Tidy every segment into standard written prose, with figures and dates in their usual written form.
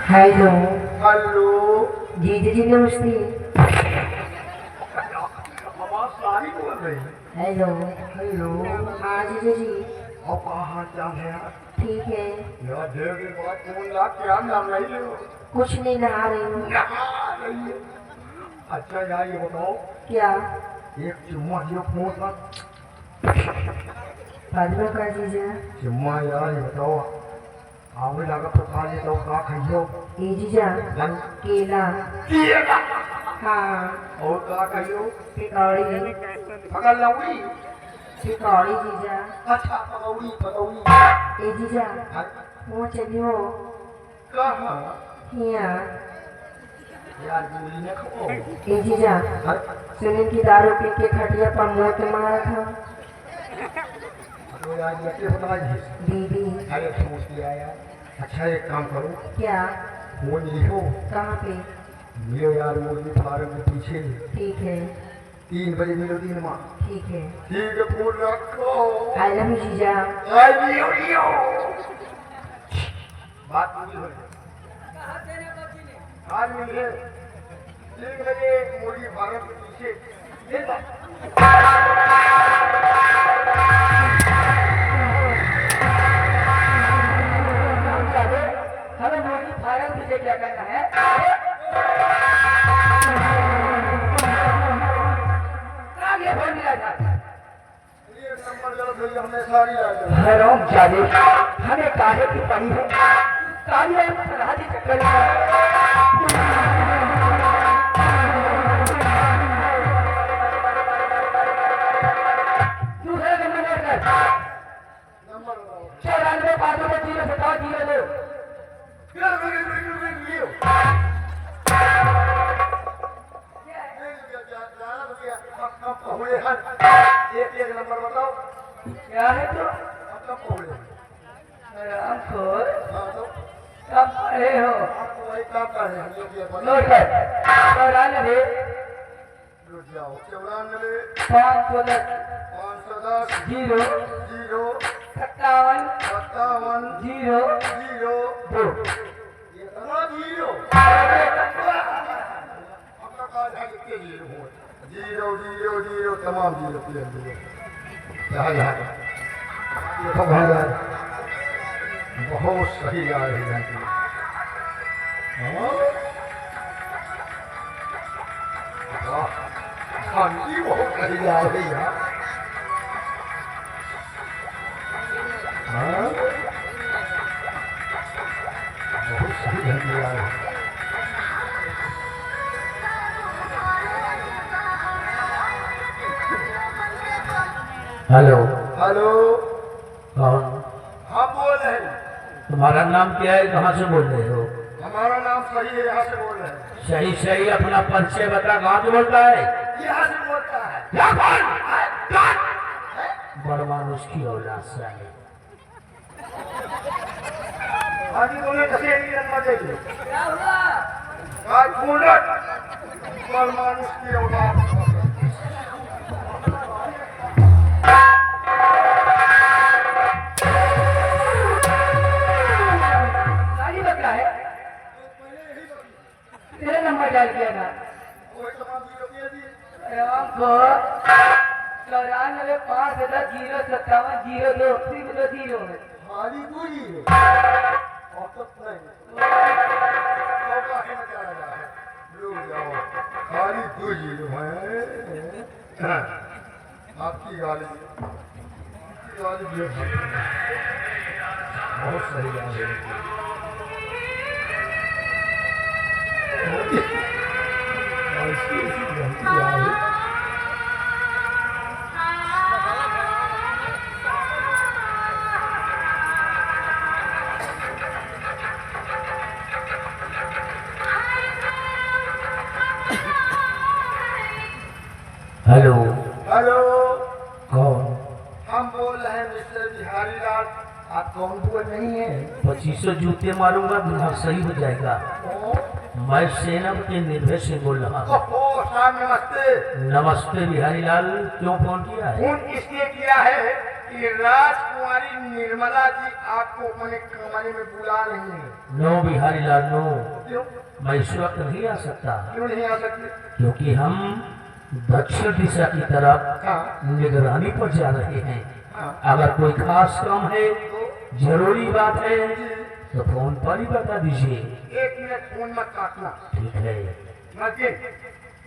Hello. Hello. जीजी जी नमस्ते। आवाज सारी बोल रही है। हेलो। हेलो। हाँ जीजी जी। और कहाँ हाल चाल है यार? ठीक है। यार देर के बाद फोन ला क्या नाम रही हो? कुछ नहीं, नहा रही हूँ। नहा रही हो? अच्छा यार ये बताओ, क्या? एक चुम्मा दियो फोन पर। बाद में कर दीजिए। चुम्मा यार ये बताओ, आवे लगा तो खा लेता हूँ, का खाइयो? ए जीजा, केला। केला। हाँ। और का खाइयो? पिकौड़ी। पकड़ लौड़ी। पिकौड़ी जीजा। अच्छा पकौड़ी पकौड़ी। ए जीजा, वो चलियो। कहाँ? यहाँ। यार गोली न खाओ। ए जीजा, सुनील की दारू पी के खटिया पर मौत मारा था। तो यार ये क्या बता जी? दीदी। अरे सोच लिया यार। अच्छा एक काम करो, क्या? फोन लिखो, कहाँ पे? मिलो यार मुर्गी फार्म के पीछे। ठीक है। 3 बजे मिलो, 3 माँ। ठीक है। ठीक है फोन रखो। आई लव यू जीजा। आई लियो लियो। बात पूरी हो आज मिले 3 बजे मुर्गी फार्म के पीछे। ले लो। हमें मुर्गी फार्म पीछे क्या करना है? आगे फोन मिला था। ये नंबर जरा भेज, हमने सारी लाइट। हराम जादे, हमें काहे की पड़ी है? काहे हम सलाह के चक्कर में। दूसरा नंबर लेकर नंबर बताओ। 94 5 0 7 0 2। लियो। एक नंबर बताओ। क्या है तो? कब पहुँचे? हराम खोर, हाँ तो कब पढ़े हो? आपको वही काम कर रहे हैं, हम लोग ये बता। नोट कर। 94 रुक जाओ। 94 510 510 0 0 57 57 0 0 2। ये इतना 0 अपना काज है कितने 0 हो? 0 0 0 तमाम 0 प्लेन 0 यहाँ यहाँ ये तो भगवान बहुत सही आ रही है। हाँ? वाह, शांति बहुत सही आ रही है। हाँ? बहुत सही घंटी आ रही है। हेलो। हेलो। कौन? हाँ बोल रहे हैं। तुम्हारा नाम क्या है, कहाँ से बोल रहे हो? हमारा नाम सही है, यहाँ से बोल रहे हैं। सही सही अपना परिचय बता, कहाँ से बोलता है? यहाँ से बोलता है। क्या कौन? बड़मानुष की औलाद से है। आगे बोले जैसे एक नंबर देखिए। क्या हुआ? आज पूर्ण परमाणु की औलाद। गाड़ी बकरा है। तेरा नंबर डाल किया था। वही तमाम 0 दिए दिए। हराम खोर, 94 510 0 57 0 2 सिर्फ 2 0 है। खाली 2 0 औसत नहीं। औका है क्या लगा है? रुक जाओ। खाली 2 0 है। आपकी गाली ये बहुत सही गाली है। ऐसी ऐसी गलती आ रही। हेलो। हेलो। कौन? हम बोल रहे हैं मिस्टर बिहारी लाल। आप कौन बोल रही हैं? 2500 जूते मारूंगा, बिहार सही हो जाएगा। मैं सेना के निर्भय से बोल रहा हूँ। ओहो साहब नमस्ते। नमस्ते बिहारी लाल, क्यों फोन किया है? फोन किसने किया है? कि राजकुमारी निर्मला जी आपको अपने कमरे में बुला रही हैं। नो बिहारी लाल नो, क्यों मैं इस वक्त नहीं आ सकता क्यों नहीं आ सकते? क्योंकि हम दक्षिण दिशा की तरफ हाँ निगरानी पर जा रहे हैं। हाँ अगर कोई खास काम है, जरूरी बात है, तो फोन पर ही बता दीजिए। 1 मिनट फोन मत काटना। ठीक है। मस्जिद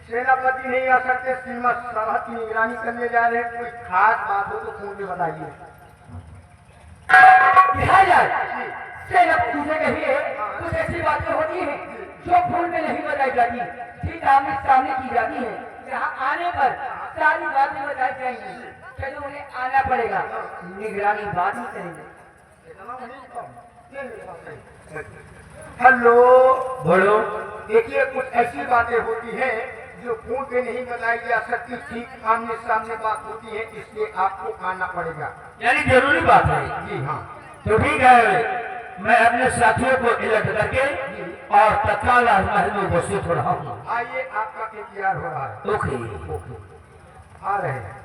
सेनापति नहीं आ सकते, सीमा सरहद की निगरानी करने जा रहे हैं। कोई खास बात हो तो फोन पे बताइए। सेनापति से कहिए कुछ ऐसी बातें होती हैं जो फोन में नहीं बताई जाती, ठीक आमने सामने की जाती है। यहाँ आने पर सारी बातें बताई जाएंगी, चलो उन्हें आना पड़ेगा, निगरानी बात ही करेंगे। हेलो, बोलो। देखिए कुछ ऐसी बातें होती हैं जो फोन पे नहीं बताई जा सकती, ठीक आमने सामने बात होती है, इसलिए आपको आना पड़ेगा। यानी जरूरी बात है। जी हाँ। तो ठीक है, मैं अपने साथियों को अलर्ट करके और तत्काल राजमहल में उपस्थित हो रहा हूँ। आइए, आपका इंतजार हो रहा है। ओके। आ रहे हैं।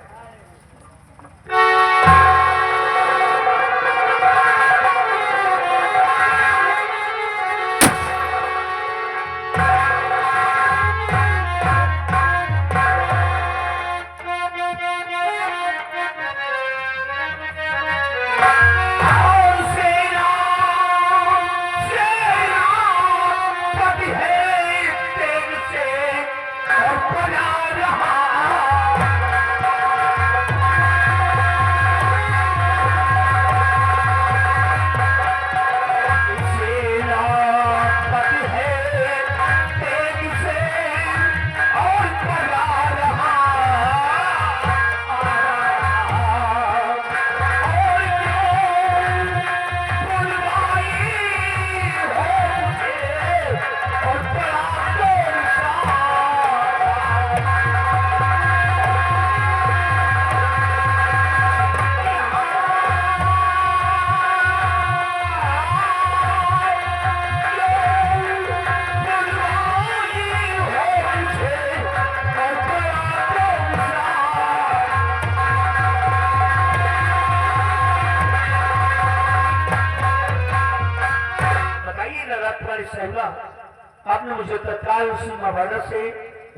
आपने मुझे तत्काल सीमा बॉर्डर से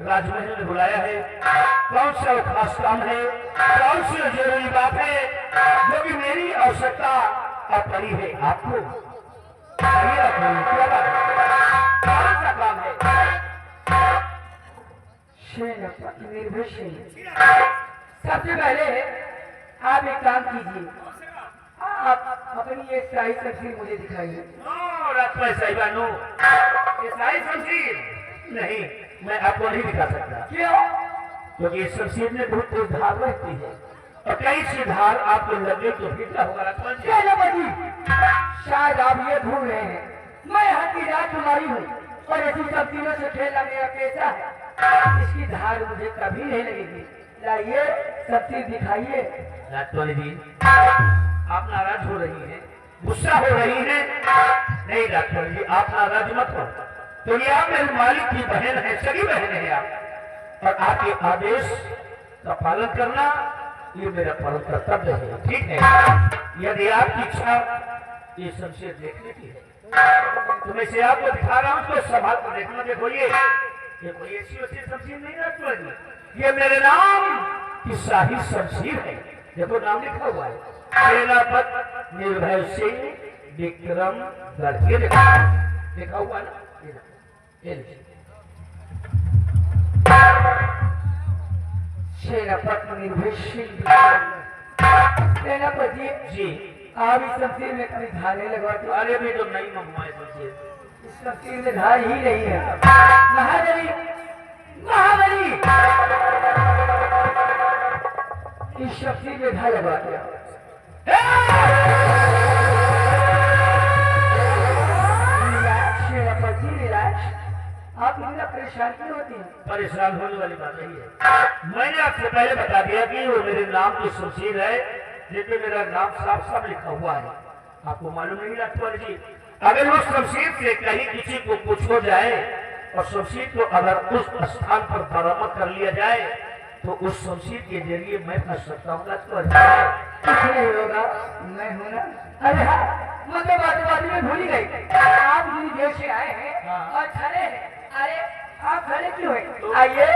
राजमहल में बुलाया है। कौन सा खास काम है, कौन सी जरूरी बात है जो कि मेरी आवश्यकता अब पड़ी है आपको? क्या बात है, कौन सा काम है? सबसे पहले आप एक काम कीजिए, आप अपनी ये शाही तस्वीर मुझे दिखाइए। साहिबानो, ये सारी शमशीर नहीं, मैं आपको नहीं दिखा सकता। क्यों? क्योंकि इस शमशीर में बहुत तेज धार रहती है और कई सी धार आपको लगे तो फिर क्या होगा? शायद आप ये भूल रहे हैं, मैं यहाँ की राजकुमारी हूँ और ऐसी सब चीजों से खेलना मेरा पेशा है। इसकी धार मुझे कभी नहीं लगेगी। लाइए सब चीज दिखाइए। राजकुमारी जी, आप नाराज हो रही हैं, गुस्सा हो रही हैं? नहीं राजकुमारी जी, आप नाराज मत हो, क्योंकि आप मेरे मालिक की बहन है, सगी बहन है आप, और आपके आदेश का पालन करना ये मेरा परम कर्तव्य है। ठीक है, यदि आपकी इच्छा ये शमशीर देखने की है तो मैं से आपको दिखा रहा हूँ, तो संभाल कर देखना। देखो ये कोई ऐसी वैसी शमशीर नहीं राजकुमारी जी, ये मेरे नाम की शाही शमशीर है। देखो नाम लिखा हुआ है, सेनापत निर्भय सिंह विक्रम गढ़, ये लिखा हुआ ना, सेनापत निर्भय सिंह। सेनापति जी, आप इस शमशीर में कभी धारे लगवाते? अरे भी तो नहीं मंगवाए शमशीर, इस शमशीर में धार ही नहीं है। महाबली, महाबली, इस शमशीर में धार लगवाते हैं। आप इतना परेशान क्यों होती हैं? परेशान होने वाली बात नहीं है। मैंने आपसे पहले बता दिया कि वो मेरे नाम की शमशीर है, जिसमें मेरा नाम साफ साफ लिखा हुआ है। आपको मालूम नहीं राजकुमारी जी, अगर उस शमशीर से कहीं किसी को कुछ हो जाए और शमशीर को अगर उस स्थान पर बरामद कर लिया जाए तो उस शमशीर के जरिए मैं फंस सकता हूँ। कुछ नहीं होगा, मैं हूं ना। अरे हाँ, मैं तो बात में भूल ही गई। आप जिस देश से आए हैं और खड़े हैं, अरे आप खड़े क्यों हैं? आइए।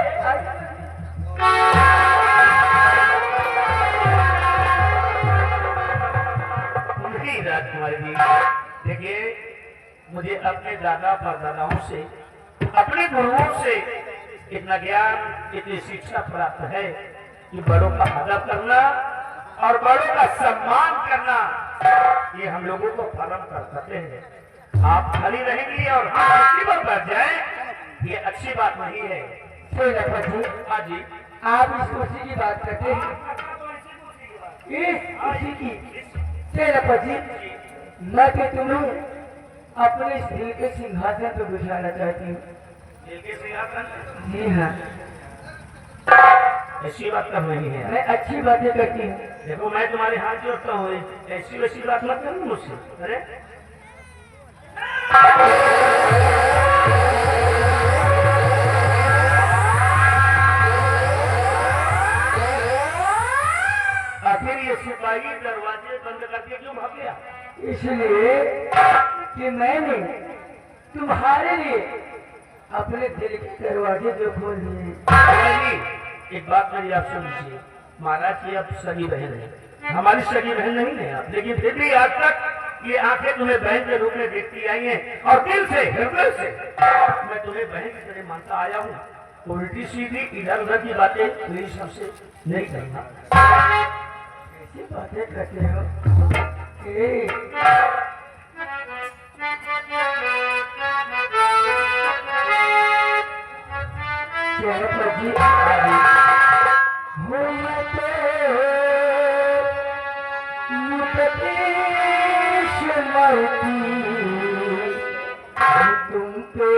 नहीं राजकुमारी जी, देखिए मुझे अपने दादा परदादाओं से, अपने गुरुओं से इतना ज्ञान, इतनी शिक्षा प्राप्त है कि बड़ों का अदब करना और बड़ों का सम्मान करना, ये हम लोगों को फलम कर सकते हैं। आप खड़ी रहेंगी और हम उसी पर बैठ जाए, ये अच्छी बात नहीं है। लखपत जी, हाँ जी, आप इस कुर्सी की बात करते हैं, इस कुर्सी की। लखपत जी, मैं तो तुम्हें अपने इस दिल के सिंहासन पर बिठाना चाहती हूँ। जी हाँ, ऐसी बात कर रही है। मैं अच्छी बातें करती हूँ। देखो मैं तुम्हारे हाथ जोड़ता हूँ, ऐसी वैसी बात मत करो मुझसे। अरे आखिर ये सिपाही दरवाजे बंद करके क्यों भाग गया? इसलिए कि मैंने तुम्हारे लिए अपने दिल के दरवाजे जो खोल दिए। एक बात मेरी आप सुनिए, महाराज की अब सगी बहन है, हमारी सगी बहन नहीं है आप, लेकिन फिर भी आज तक ये आंखें तुम्हें बहन के रूप में देखती आई हैं और दिल से, हृदय से मैं तुम्हें बहन की तरह मानता आया हूँ। उल्टी सीधी इधर उधर की बातें प्लीज हमसे नहीं करना। ऐसी बातें करते हो। तुम पे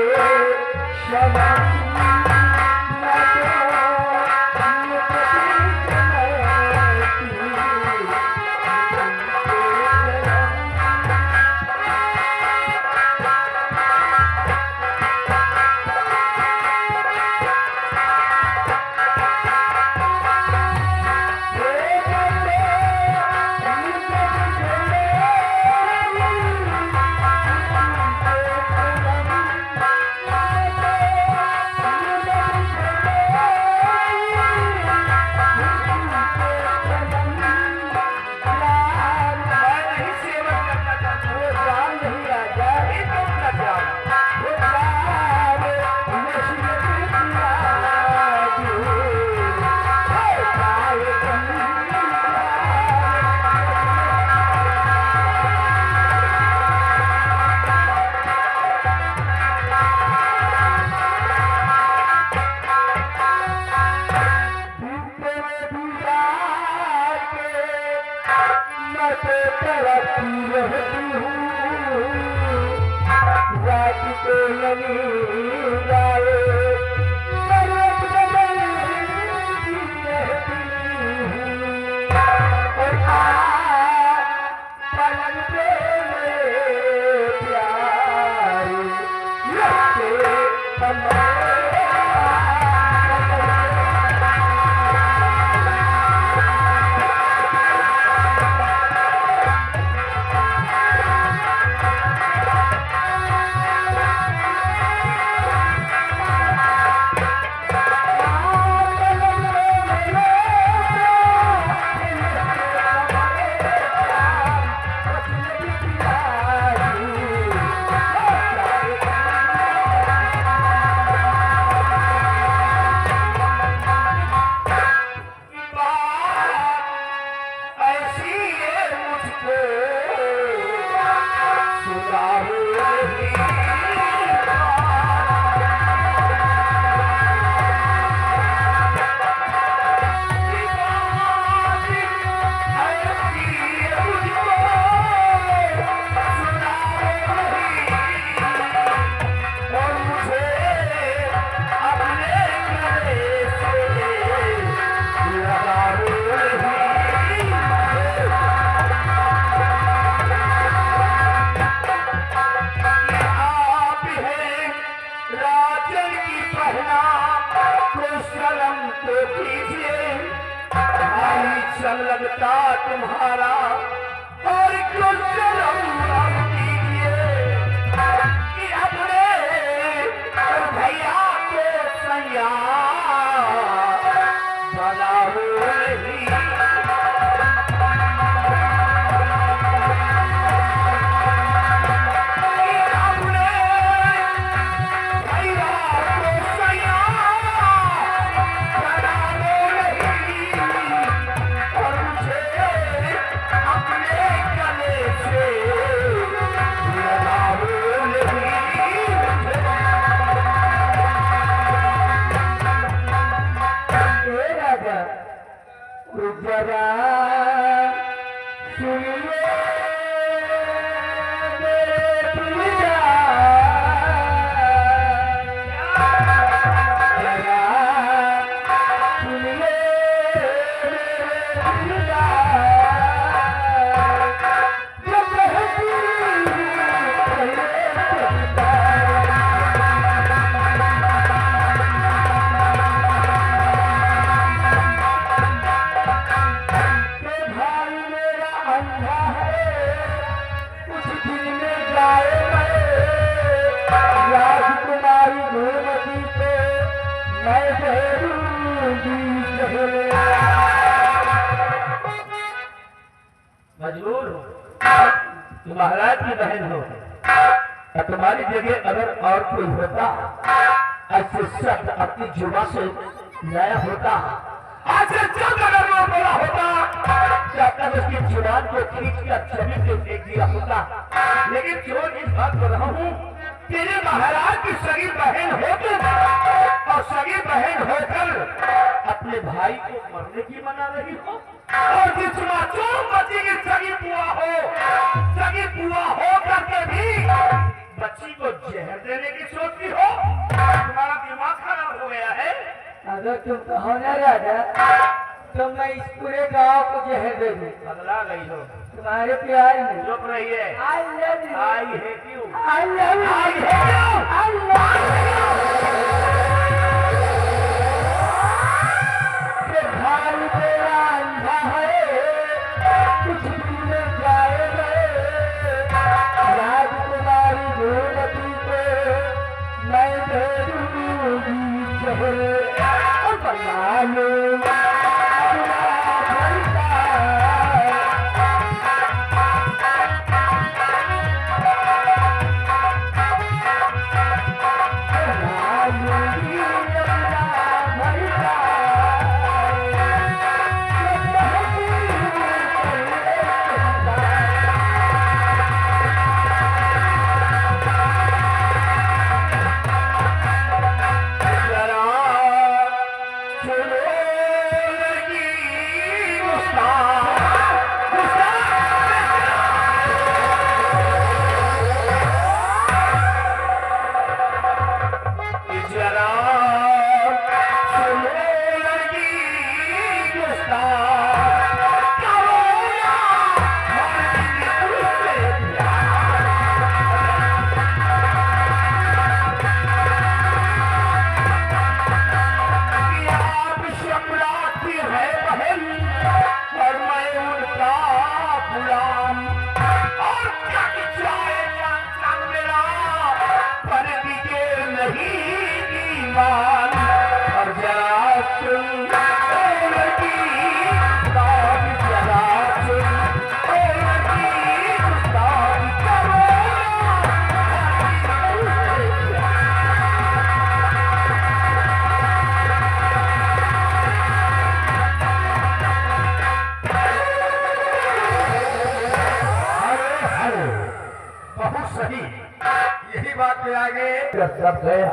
संग लगता तुम्हारा और क्यों शर्म कीजिए कि अपने भैया के सैया बना हो रही जरा सुनिए मेरे पिया, जरा सुनिए मेरे पिया, जो कहती मजबूर हो, तुम महाराज की बहन हो और तुम्हारी जगह अगर और कोई होता ऐसे शब्द अपनी जुबान से नया होता, ऐसे शब्द अगर वो बोला होता क्या कब उसकी जुबान को खींच कर जमीन पे फेंक दिया होता। लेकिन जो इस बात को रहा हूँ, तेरे महाराज की सगी बहन हो तुम और सगी बहन होकर अपने भाई को मरने की मना रही हो और जिस मासूम बच्ची की सगी बुआ हो करके भी बच्ची को जहर देने की सोचती हो। तुम्हारा दिमाग खराब हो गया है। अगर तुम कहो ना राजा तो मैं इस पूरे गांव को जहर दे दूं। बदला गई हो तुम्हारे प्यार में चुप रही है। I love you. I hate you. I love you. I hate you. I love you. भाई तेरा अंधा है कुछ भी में जाएगा, राजकुमारी गोमती को मैं दे दूंगी जहर और बना लूंगा जब गया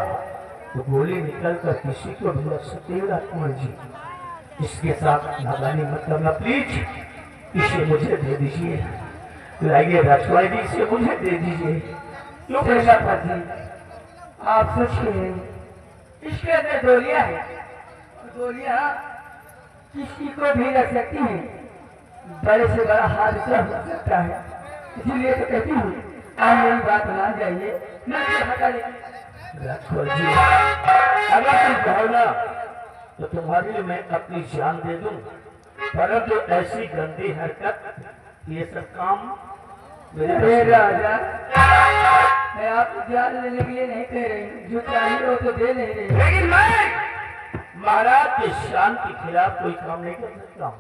तो गोली निकलकर किसी को भी लग सकती है राजकुमार जी। इसके साथ नादानी मत करना प्लीज। इसे मुझे दे दीजिए। लाइए राजकुमार जी, इसे मुझे दे दीजिए। क्यों ऐसा जी आप सोचिए इसके अंदर गोलियां है, गोलियां किसी को भी लग सकती है, बड़े से बड़ा हादसा हो सकता है। इसीलिए तो कहती हूँ आप मेरी बात मान जाइए, मैं हटा लेंगे। राजकुमार जी अगर तुम कहो ना तो तुम्हारे लिए मैं अपनी जान दे दूं। परंतु ऐसी गंदी हरकत, ये सब काम मेरे राजा, मैं आपको जान लेने के लिए नहीं कह रही हूँ, जो चाहिए वो तो दे नहीं रही। लेकिन मैं महाराज के शान के खिलाफ कोई काम नहीं कर सकता हूँ।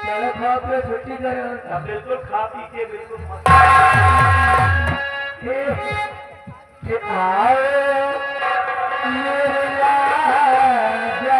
चलो खा पे छुट्टी करो। अब बिल्कुल खा पी के बिल्कुल आओ मेरे राजा,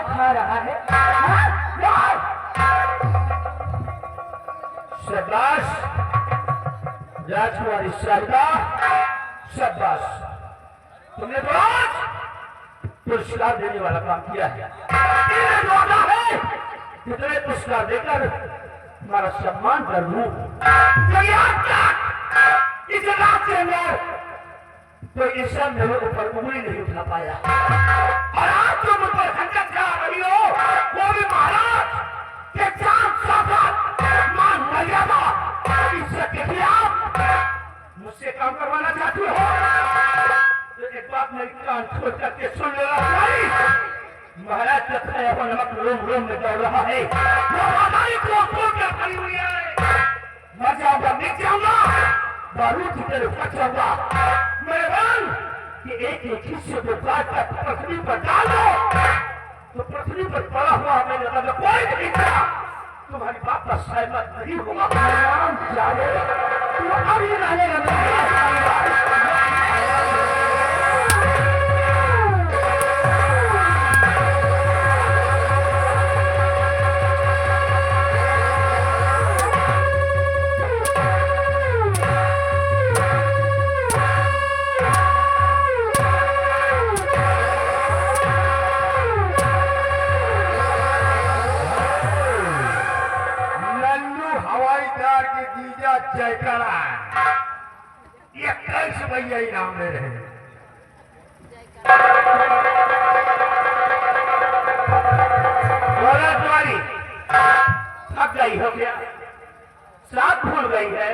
खा रहा है। शाबाश राजकुमारी शारदा, शाबाश, तुमने तो आज पुरस्कार देने वाला काम किया है। कितने पुरस्कार देकर तुम्हारा सम्मान कर लूं, इस रात के अंदर तो ईश्वर मेरे ऊपर उंगली नहीं उठा पाया, और आज तुम मुझ पर हरकत कर रही हो, वो भी महाराज के साथ मान मर्यादा इज्जत के खिलाफ मुझसे काम करवाना चाहती हो तो एक बात मेरी कान खोल करके सुन लेना चाहिए। महाराज का खाया हुआ नमक रोम रोम में दौड़ रहा है, वो हमारी को क्या खड़ी हुई है। मर जाऊंगा, मिट जाऊंगा, बारूद की तरफ फट जाऊंगा। मेरे बहन कि एक एक हिस्से को काट कर पृथ्वी पर डाल दो तो पृथ्वी पर पड़ा हुआ मेरे मतलब कोई नहीं था, तुम्हारी बात का सहमत नहीं होगा। जाने तू अभी रहेगा। ये 21 रुपया इनाम ले रहे हैं। बोला तुम्हारी थक गई हो क्या? साथ भूल गई है?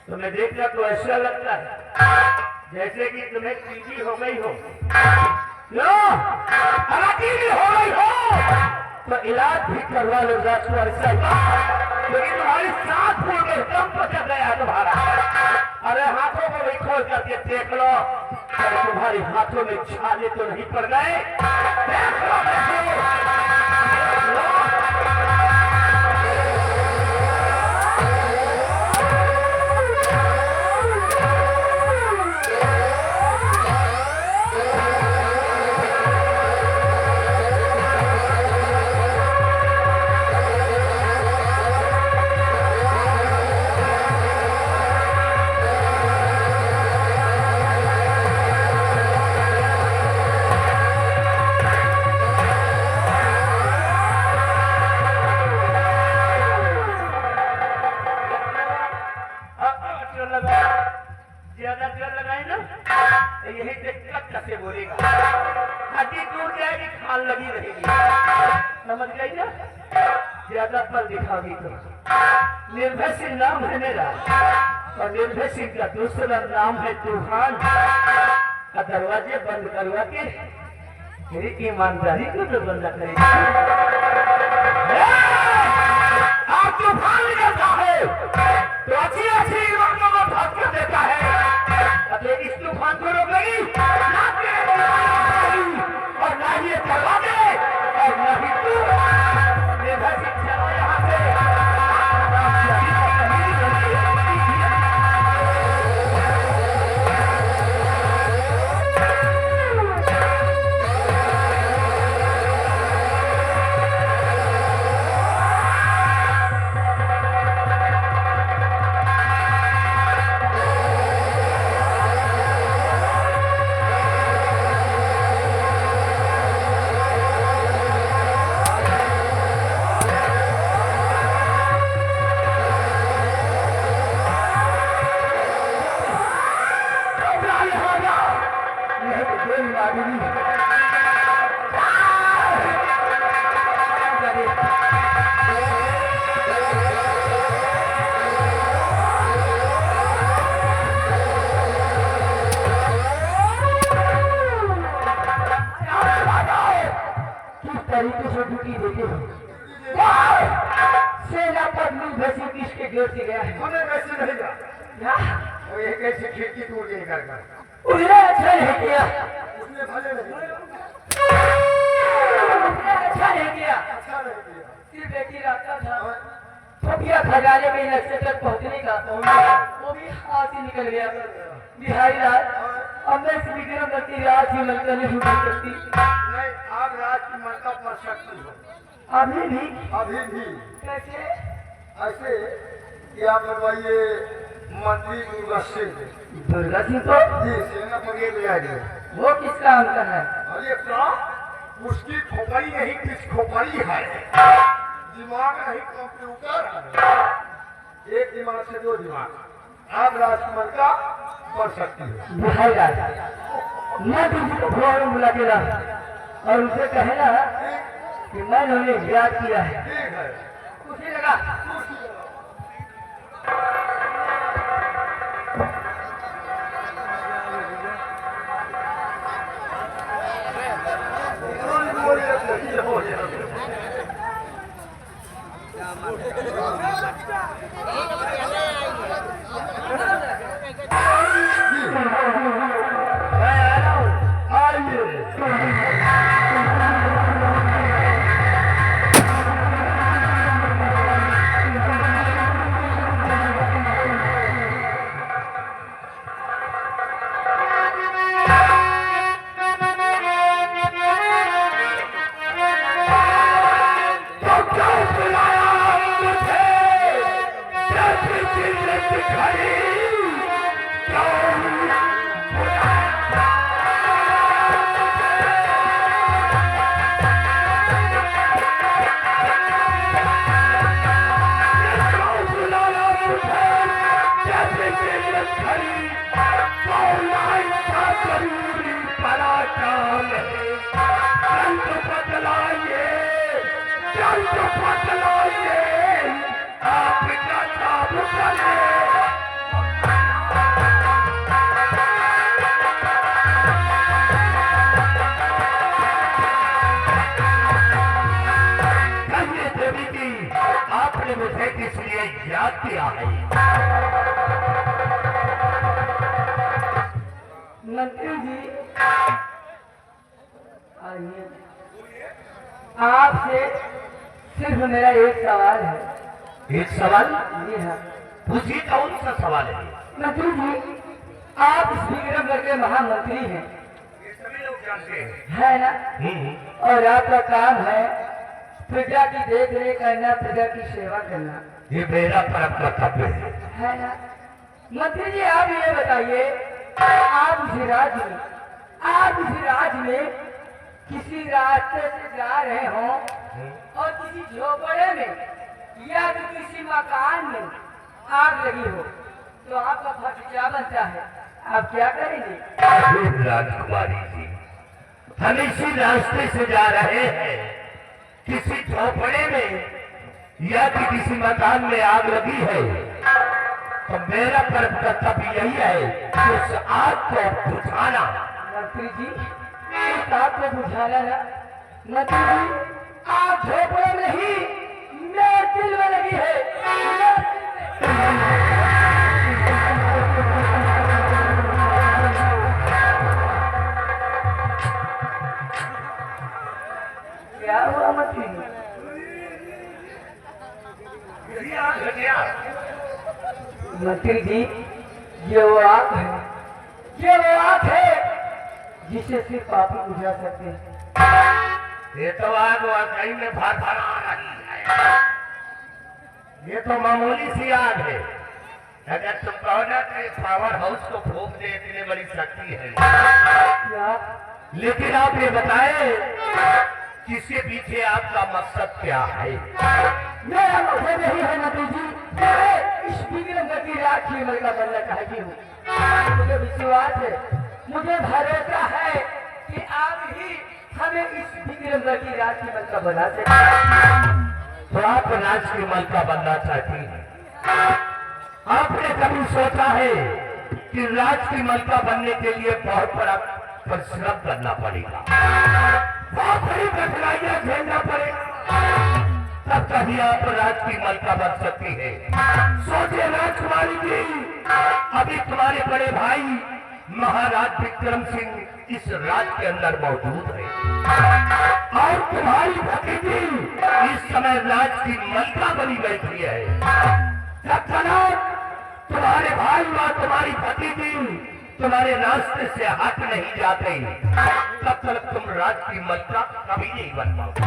तुम्हें देखना तो ऐसा लगता है जैसे कि तुम्हें टीवी हो गई हो। लो, अगर टीवी हो गई हो तो इलाज भी करवा लो राजकुमारी साहब। लेकिन तुम्हारी साथ भूल गई, दम पकड़ गया तुम्हारा। अरे हाथों को भी खोल करके देख लो, अरे तुम्हारे हाथों में छाले तो नहीं पड़ गए? देख लो, देख लो। ज्यादा तेल लगाए ना तो यही दिक्कत कैसे बोलेगा। हड्डी टूट जाएगी, खाल लगी रहेगी। समझ गई ना? ज्यादा पल दिखाओगी तो। निर्भय सिंह नाम है मेरा, और निर्भय सिंह का दूसरा नाम है तूफान। का दरवाजे बंद करवा के मेरी ईमानदारी को तो बंद करेगी। आप तूफान निकलता है तो अच्छी अच्छी इमारतों को धक्का देता है। अरे इस तूफान को रोकेगी ना और ना ये करवा दे और ना ही तू। निर्भय सिंह चलो यहाँ से। तरीके से ड्यूटी देते हैं। सेना पर निर्भय किसके गेट से गया है? हमें वैसे नहीं जा। वो एक ऐसी खिड़की टूट गई घर का। उसने अच्छा नहीं किया, उसने भले नहीं उसने अच्छा नहीं किया। अच्छा नहीं किया। सिर्फ बेटी रास्ता था, खुफिया खजाने में लक्ष्य तक पहुंचने का, वो भी हाथ से निकल गया। बिहारी लाल, अब मैं इस विक्रम करती रात ही लंका नहीं छूट सकती। नहीं, आप राज की ममता पर शक्ति हो। अभी भी कैसे? ऐसे कि आप बनवाइए मंत्री दुर्गा सिंह। दुर्गा सिंह को जी, सेना पगेर ले आइए। वो किसका अंकल है? अरे क्या? उसकी खोपड़ी नहीं, किस खोपड़ी है। दिमाग नहीं, कंप्यूटर है। एक दिमाग से दो दिमाग। आप राजकुमार का बन सकती है। बिहारी लाल, मैं तुझे को फोन में बुला के ला और उसे कहना कि मैंने उन्हें याद किया है। ठीक है। उसे लगा कैसे मेहनत खड़ी तो लाइन का जरूरी बड़ा काम है। जल्द बदलाइए, जल्द बदलाइए, आपका काम करे। कहिए देवी जी, आपने मुझे किस लिए याद किया है? मंत्री जी आइए, आपसे सिर्फ मेरा एक सवाल है। एक सवाल? जी हाँ पूछिए, कौन सा सवाल है? मंत्री जी, आप इस विक्रमगढ़ के महामंत्री हैं, ये सभी लोग जानते हैं। है ना? और आपका काम है प्रजा की देख रेख करना, प्रजा की सेवा करना, ये मेरा परम कर्तव्य है ना? मंत्री जी आप ये बताइए, आप इस राज्य में किसी रास्ते से जा रहे हों और किसी झोपड़े में या तो किसी मकान में आग लगी हो, तो आपका फर्ज क्या बनता है? आप क्या करेंगे? राजकुमारी जी, हम इसी रास्ते से जा रहे हैं, किसी झोपड़े में या कि किसी मकान में आग लगी है, तो मेरा परम कर्तव्य यही है कि उस आग को बुझाना। मंत्री जी इस आग को बुझाना ना, मंत्री जी आग झोपड़े में नहीं, मेरे दिल में लगी है, मेरे दिल में। क्या हुआ मंत्री जी? यही आग है क्या? मंत्री जी ये वो आग है, ये वो आग है जिसे सिर्फ आप ही बुझा सकते हैं। ये तो आग वाकई में भर आ रही है। ये तो मामूली सी आग है। अगर तुम कहो ना कि पावर हाउस को फूंक दे, इतनी बड़ी शक्ति है। क्या? लेकिन आप ये बताएं, किसके पीछे आपका मकसद क्या है? मेरा मकसद यही है मंत्री जी, मैं इस विक्रमगढ़ की राजकीय मलिका बनना चाहती हूँ। मुझे विश्वास है, मुझे भरोसा है कि आप ही हमें इस विक्रमगढ़ की राजकीय मलिका बना सकते। तो आप राज की मलिका बनना चाहती हैं? आपने कभी सोचा है कि राज की मलिका बनने के लिए बहुत बड़ा परिश्रम करना पड़ेगा, बहुत बड़ी कठिनाइयां झेलना पड़ेगा, तब कभी आप राज की मलिका बन सकती है? सोचिए राजकुमारी जी, अभी तुम्हारे बड़े भाई महाराज विक्रम सिंह इस राज के अंदर मौजूद है और तुम्हारी भतीजी इस समय राज की मलिका बनी बैठी है। जब तक तुम्हारे भाई और तुम्हारी भतीजी तुम्हारे रास्ते से हट नहीं जाते, तब तक तुम राज की मलिका कभी नहीं बन पाओगे।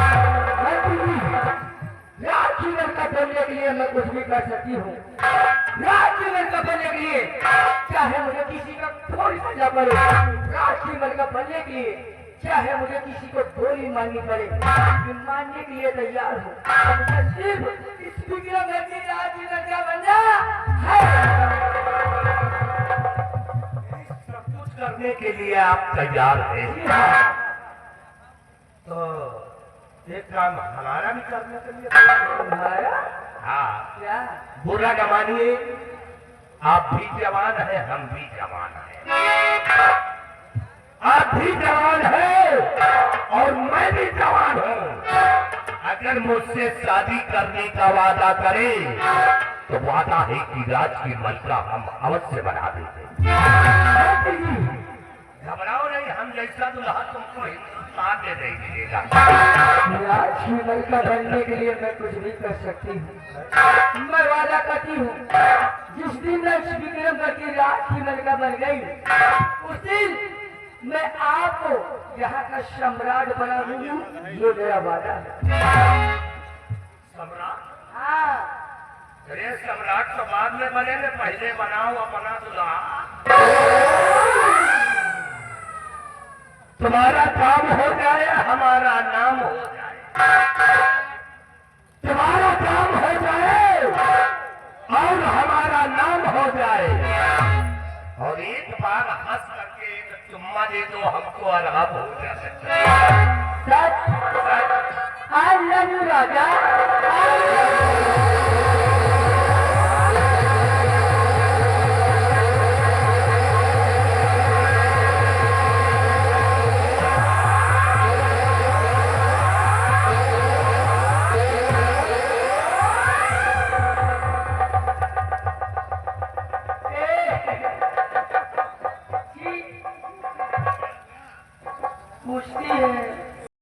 राज की मलिका बनने के लिए मैं कुछ भी कर सकती हूँ। राज की मलिका बनने के लिए चाहे मुझे किसी का खून करना पड़े, राज की मलिका बनने के लिए चाहे मुझे किसी को गोली मारनी पड़े, मैं मानने के लिए तैयार हूँ। मुझे सिर्फ इस विक्रमगढ़ की राज की मलिका बनना है। सब कुछ करने के लिए आप तैयार हैं, तो एक काम हमारा भी करने के लिए तैयार हैं। तुम्हारा हाँ, क्या? बुरा न मानिए, आप भी जवान हैं, हम भी जवान हैं। आप भी जवान हैं और मैं भी जवान हूँ। अगर मुझसे शादी करने का वादा करें तो वादा है कि राज की मलिका हम अवश्य बना देंगे। घबराओ नहीं, हम जैसा दुल्हा तुमको हिंदुस्तान में नहीं मिलेगा। राज की मलिका बनने के लिए मैं कुछ भी कर सकती हूँ। मैं वादा करती हूँ, जिस दिन मैं इस विक्रमगढ़ की राज की मलिका बन गई, उस दिन मैं आपको यहाँ का सम्राट बना दूंगी। ये मेरा वादा है। सम्राट? हाँ, अरे सम्राट तो बाद में बने, पहले बनाओ अपना दुल्हा। तुम्हारा काम हो जाए, हमारा नाम हो जाए। तुम्हारा काम हो जाए और हमारा नाम हो जाए और एक बार हंस करके एक चुम्मा दे दो, हमको आराम हो जाए। सच, I love you, Raja. I love